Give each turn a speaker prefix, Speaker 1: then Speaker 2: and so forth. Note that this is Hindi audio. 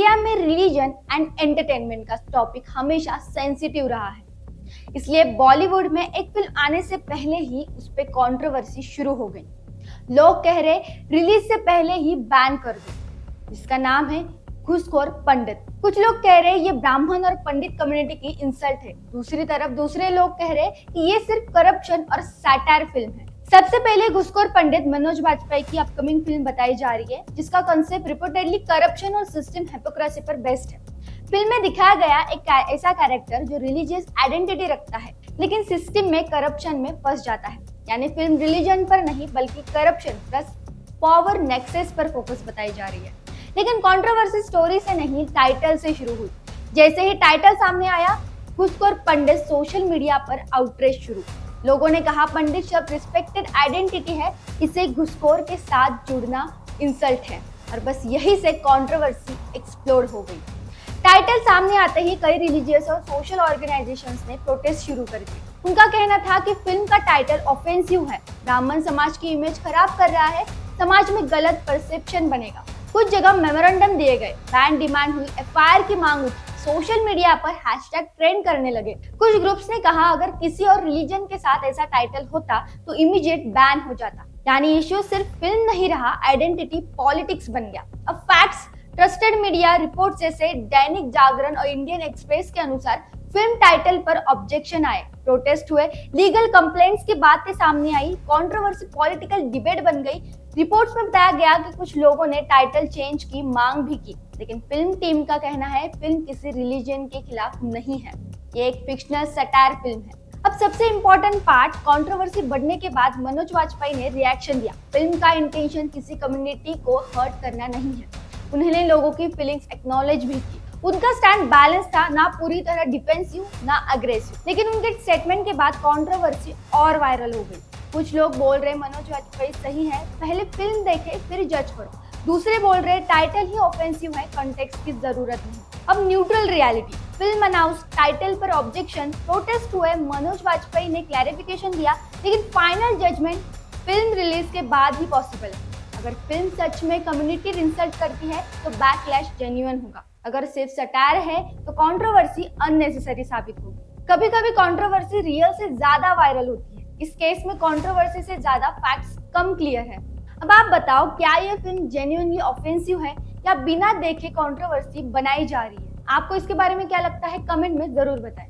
Speaker 1: इंडिया में रिलीजन एंड एंटरटेनमेंट का टॉपिक हमेशा सेंसिटिव रहा है। इसलिए बॉलीवुड में एक फिल्म आने से पहले ही उस पर कंट्रोवर्सी शुरू हो गई। लोग कह रहे रिलीज से पहले ही बैन कर दो, जिसका नाम है घूसखोर पंडित। कुछ लोग कह रहे ये ब्राह्मण और पंडित कम्युनिटी की इंसल्ट है। दूसरी तरफ दूसरे लोग कह रहे कि ये सिर्फ करप्शन और सैटायर फिल्म है। सबसे पहले घूसखोर पंडित मनोज वाजपेयी की अपकमिंग फिल्म बताई जा रही है, जिसका कॉन्सेप्ट रिपोर्टेडली करप्शन और सिस्टम हिपोक्रेसी पर बेस्ड है। फिल्म में दिखाया गया एक ऐसा कैरेक्टर जो रिलीजियस आइडेंटिटी रखता है लेकिन सिस्टम में करप्शन में फंस जाता है। यानी फिल्म रिलीजन पर नहीं बल्कि करप्शन प्लस पावर नेक्सस पर फोकस बताई जा रही है। लेकिन कंट्रोवर्सी स्टोरी से नहीं, टाइटल से शुरू हुई। जैसे ही टाइटल सामने आया, घूसखोर पंडित, सोशल मीडिया पर आउटरीच शुरू। लोगों ने कहा पंडित शब्द रिस्पेक्टेड आइडेंटिटी है, इसे घूसखोर के साथ जुड़ना इंसल्ट है। और बस यही से कंट्रोवर्सी एक्सप्लोड हो गई। टाइटल सामने आते ही कई रिलीजियस और सोशल ऑर्गेनाइजेशंस ने प्रोटेस्ट शुरू कर दिए। उनका कहना था कि फिल्म का टाइटल ऑफेंसिव है, ब्राह्मण समाज की इमेज खराब कर रहा है, समाज में गलत परसेप्शन बनेगा। कुछ जगह मेमोरेंडम दिए गए, बैन डिमांड हुई, एफआईआर की मांग उठी, सोशल मीडिया पर हैशटैग ट्रेंड करने लगे। कुछ ग्रुप्स ने कहा अगर किसी और रिलीजन के साथ ऐसा टाइटल होता तो इमीडिएट बैन हो जाता। यानी इश्यू सिर्फ फिल्म नहीं रहा, आइडेंटिटी पॉलिटिक्स बन गया। अब फैक्ट्स, ट्रस्टेड मीडिया रिपोर्ट जैसे दैनिक जागरण और इंडियन एक्सप्रेस के अनुसार फिल्म टाइटल पर ऑब्जेक्शन आए, प्रोटेस्ट हुए, लीगल कंप्लेंट्स की बातें सामने आई, कंट्रोवर्सी पॉलिटिकल डिबेट बन गई। रिपोर्ट्स में बताया गया कि कुछ लोगों ने टाइटल चेंज की मांग भी की, लेकिन फिल्म टीम का कहना है फिल्म किसी रिलीजन के खिलाफ नहीं है, ये एक फिक्शनल सटायर फिल्म है। अब सबसे इम्पोर्टेंट पार्ट, कंट्रोवर्सी बढ़ने के बाद मनोज वाजपेयी ने रिएक्शन दिया। फिल्म का इंटेंशन किसी कम्युनिटी को हर्ट करना नहीं है। उन्होंने लोगों की फीलिंग्स एक्नॉलेज भी की। उनका स्टैंड बैलेंस था, ना पूरी तरह डिफेंसिव ना अग्रेसिव। लेकिन उनके स्टेटमेंट के बाद कंट्रोवर्सी और वायरल हो गई। कुछ लोग बोल रहे मनोज वाजपेयी सही है, पहले फिल्म देखे फिर जज करो। दूसरे बोल रहे टाइटल ही ऑफेंसिव है, कॉन्टेक्स्ट की जरूरत नहीं। अब neutral reality, film announce, title पर ऑब्जेक्शन, प्रोटेस्ट हुए, मनोज वाजपेयी ने क्लैरिफिकेशन दिया, लेकिन फाइनल जजमेंट फिल्म रिलीज के बाद ही पॉसिबल है। अगर फिल्म सच में कम्युनिटी इंसल्ट करती है तो बैकलैश जेन्युइन होगा। अगर सिर्फ सटायर है तो कंट्रोवर्सी अननेसेसरी साबित होगी। कभी कभी कंट्रोवर्सी रियल से ज्यादा वायरल होती है। इस केस में कंट्रोवर्सी से ज्यादा फैक्ट्स कम क्लियर है। अब आप बताओ, क्या ये फिल्म जेन्युइनली ऑफेंसिव है या बिना देखे कंट्रोवर्सी बनाई जा रही है? आपको इसके बारे में क्या लगता है? कमेंट में जरूर बताएं।